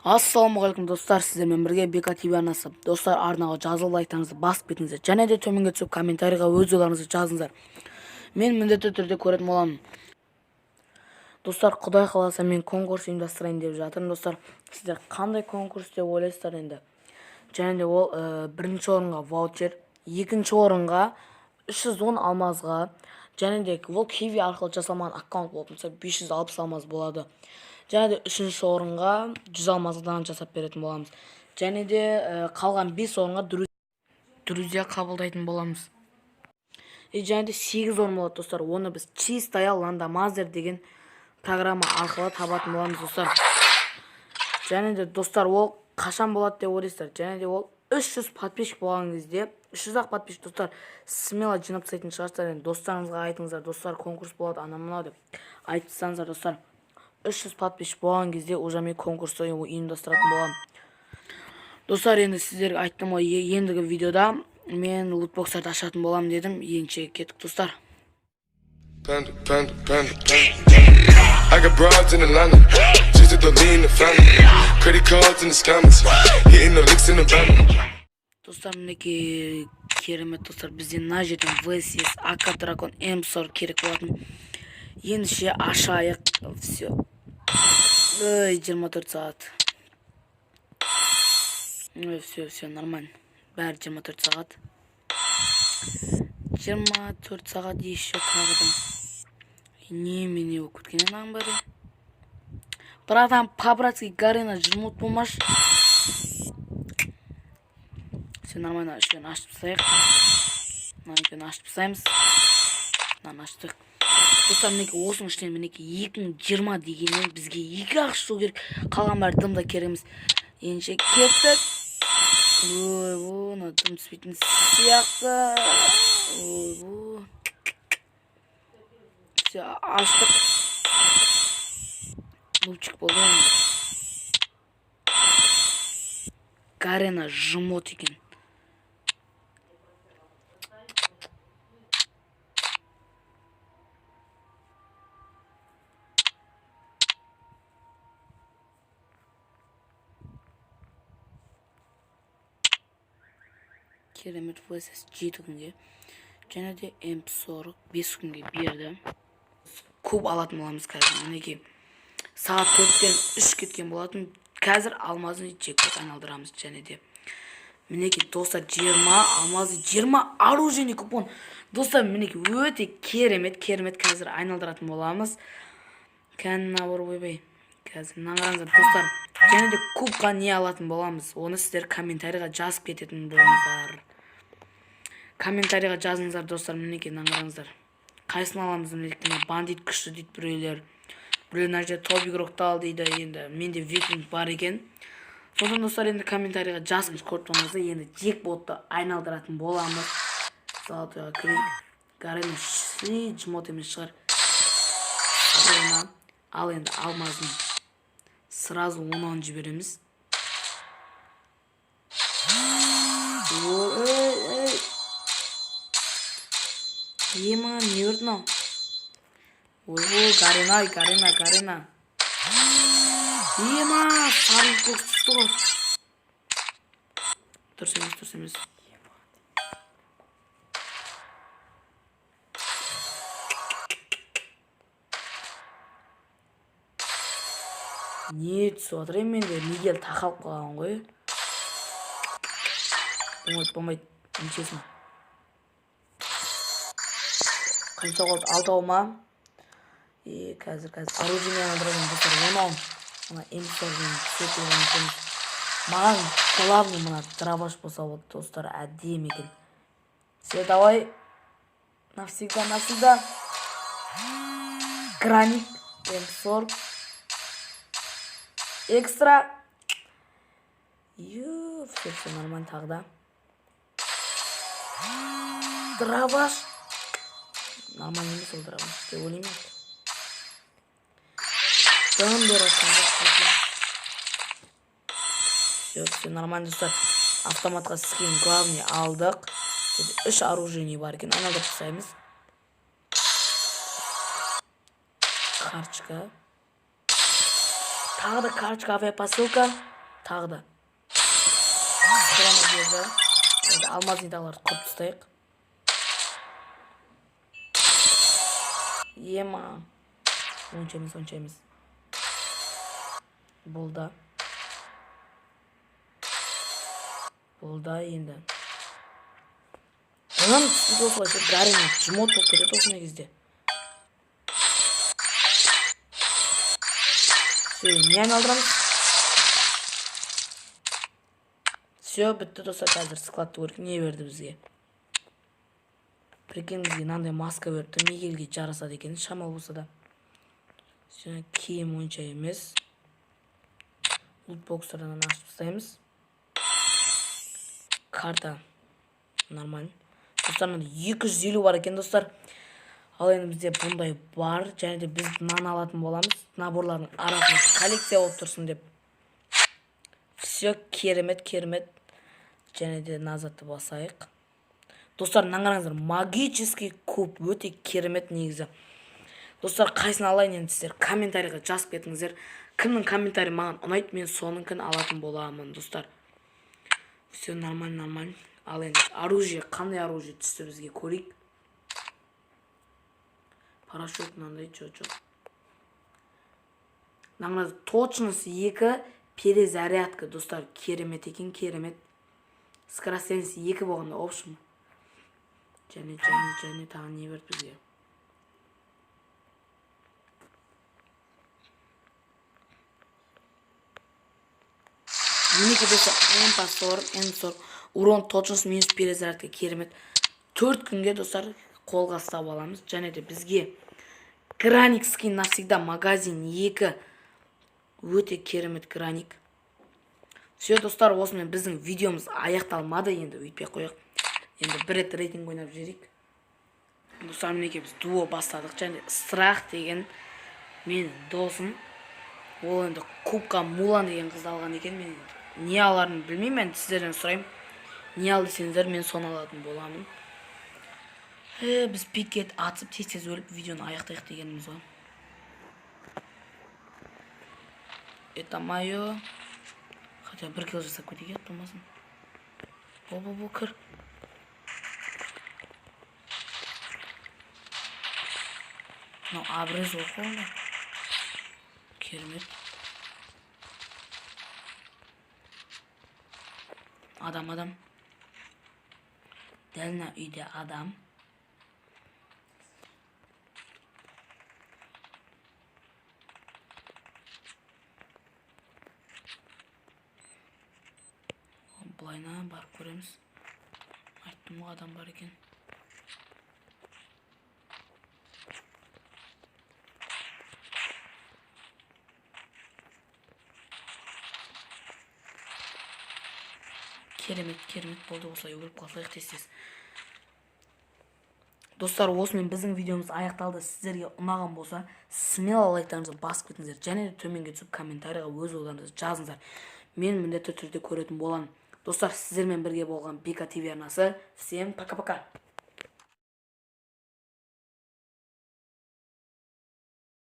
Ассалаумағалейкум достар, сіздермен бірге Бека ТВ арнасы. Достар, арнаға жазылып лайктарыңызды басып кетіңіздер. Және де төменге түсіп комментарийға өз ойларыңызды жазыңыздар. Мен міндетті түрде көретін боламын. Достар, Құдай қаласа мен конкурс ұйымдастырайын деп жатырмын. Достар, сіздер қандай конкурс деп ойлайсыздар енді? Және де ол бірінші орынға ваучер, екінші орынға 310 алмазға, және де ол Kiwi арқылы жасалмаған аккаунт болып тұрса 560 алмаз болады. Және де үшінші орынға 100 алмаздан жасап беретін боламыз. Және де қалған 5 орынға друзья қабылдайтын боламыз. Және де 8 орын болады достар. Оны біз чистая ландомазер деген программа арқылы табатын боламыз достар. Және де достар, ол қашан болады деп ойлайсыздар? Және де ол 300 подписчик болған кезде, 300-ақ подписчик достар, смело жинап тастайтын шығарсыздар. Енді достарыңызға айтыңыздар, достар, конкурс болады, ана-мынау деп айтып тастаңыздар достар. 300 подписчик болған кезде уже мен конкурсты ұйымдастыратын боламын. Достар, енді сіздерге айттым ғой, ендігі видеода мен лутбокстарды ашатын боламын дедім. Еңше кеттік достар. I got broads in Atlanta, just to lean the family. Credit cards in the scammers, hitting the licks in the van. Достар, мінекей керемет достар, бізден мына жерден VSS, AK Dragon M40 керек болатын. Ендіше ашайық. Все. 24 сағат. Все, нормально. Бәрі 24 сағат. 24 сағат еще тағыдан. Немене болып кеткен анаң бәрі. Братан, по-братски Гарина жмут болмаш. Все нормально, еще ашып тастайық. Мынаны ашып тастаймыз. Мынаны аштық. Достар, мінекей осының ішінен мінекей 2020 дегеннен бізге 2-ақ шығу керек. Қалған бәрі дымда кереміз. Енше кеттік. Оны дым түспейтін сияқты. Все, аштық. Лучик болды енді. Гарена жмот екен. Керемет VSS 7 күнге. Және де M40 5 күнге берді. Көп алатын боламыз қазір. Мінекей сағат 4-тен 3 кеткен болатын. Қазір алмазын джекпот айналдырамыз. Және де мінекей достар, 20 алмазы, 20 оружейный купон. Достар, мінекей өте керемет қазір айналдыратын боламыз. Кән набор ойбай. Қазір наңғаныздар достар. Және де кубқа не алатын боламыз. Оны сіздер комментарийға жазып кететін болыңыздар. Комментарийға жазыңыздар достар, мінекей наңғаныздар. Қайсын аламыз мінекей? Бандит күшті дейді біреулер. Біреулер мына жерде топ игрокты ал дейді. Енді менде викинг бар екен. Сосын достар, енді комментарийға жазыңыз көріп енді джекпотты айналдыратын боламыз. Золотойға кірейік. Гарена жмот емес шығар. Ал енді алмазын сразу 10 жібереміз. Ема, не өрдің ау? Гарена. Ема, сарылып көк түсті ғой. Дұрыс емес. Не түсіп отыр менде? Мигел тақалып қалған ғой. Болмайды. Нешесін. Қанша қолды? 6 ма? Қазір. Оружейный айналдыратын достар. 10. Мына M40-ның түсетін өңкеміз. Маған главный мына дробаш болса болды достар. Әдем екен. Все, давай. Навсегда. Граник. M40. Экстра. Все нормально тағда. Дробаш. Нормально емес ол дробаш. Деп ойлаймын. Дым беретін. Все нормально достар. Автоматқа сізген главный алдық. 3 оружейный бар екен. Айналдырып тастаймыз. Карточка. Тағы да карточка авиапосылка. Тағы да. Сұрама берді. Енді алмаз нидаларды құрып тастайық. Ема. Онша емес. Болды енді. Бұнан түсіп осылайша гарина жмот болып кетеді осындай кезде. Все, не айналдырамыз. Все, бітті достар, қазір складты көріп не берді бізге. Прикинь, бізге мынандай маска берді. Мигельге жарасады екен, шамал болса да. Все, киім онша емес. Лутбокстардан ашып тастаймыз. Карта нормально. Достар, 250 бар екен достар. Ал енді бізде бұндай бар. Және де біз нан алатын боламыз. Наборлардың арасында коллекция болып тұрсын деп. Все, керемет. Және де назатты басайық. Достар, наңғараңыздар, магический куб. Өте керемет негізі. Достар, қайсын алайын енді сіздер комментарийға жазып кетіңіздер. Кімнің комментарий маған ұнайды, мен соныңкін алатын боламын, достар. Все нормально. Ал енді оружие, қандай оружие түсті бізге көрейік. Парашют мынандай жоқ. Наңыз точность 2 перезарядка, достар, керемет екен, керемет. Скоростенс 2 болғанда, общем. Және тағы не берді бізге. Мінеке достар, М40, урон точность минус перезарядка, керемет. 4 күнге достар қолға ұстап аламыз. Және де бізге Граник скин навсегда магазин 2 өте керемет граник. Все достар, осымен біздің видеомыз аяқталмады, енді өйтпей қояқ. Енді бір рет рейтинг ойнап жіберейік. Достар, мінеке біз дуо бастадық. Және Страх деген менің досым. Ол енді кубка Мулан деген қызды алған екен. Мен не аларын білмеймін, мен сіздерден сұрайым. Не ал десеңіздер, мен соны алатын боламын. Біз пикет атып тез өліп видеоны аяқтайық дегеніміз ғой. Это мое. Хотя бір килл жасап кетейік, болмасын. Бұл кір. Мынау абрез оқуында. Керемет. Адам. Дәлна үйде адам. Бұлайна бар көреміз. Айттым ғой адам бар екен. Керемет болды, осылай өліп қалсайық тез. Достар, осымен біздің видеомыз аяқталды. Сіздерге ұнаған болса, смело лайктарыңызды басып кетіңіздер. Және де төменге түсіп комментарийға өз ойларыңызды жазыңыздар. Мен міндетті түрде көретін боламын. Достар, сіздермен бірге болған Бека ТВ арнасы. Всем пока-пока.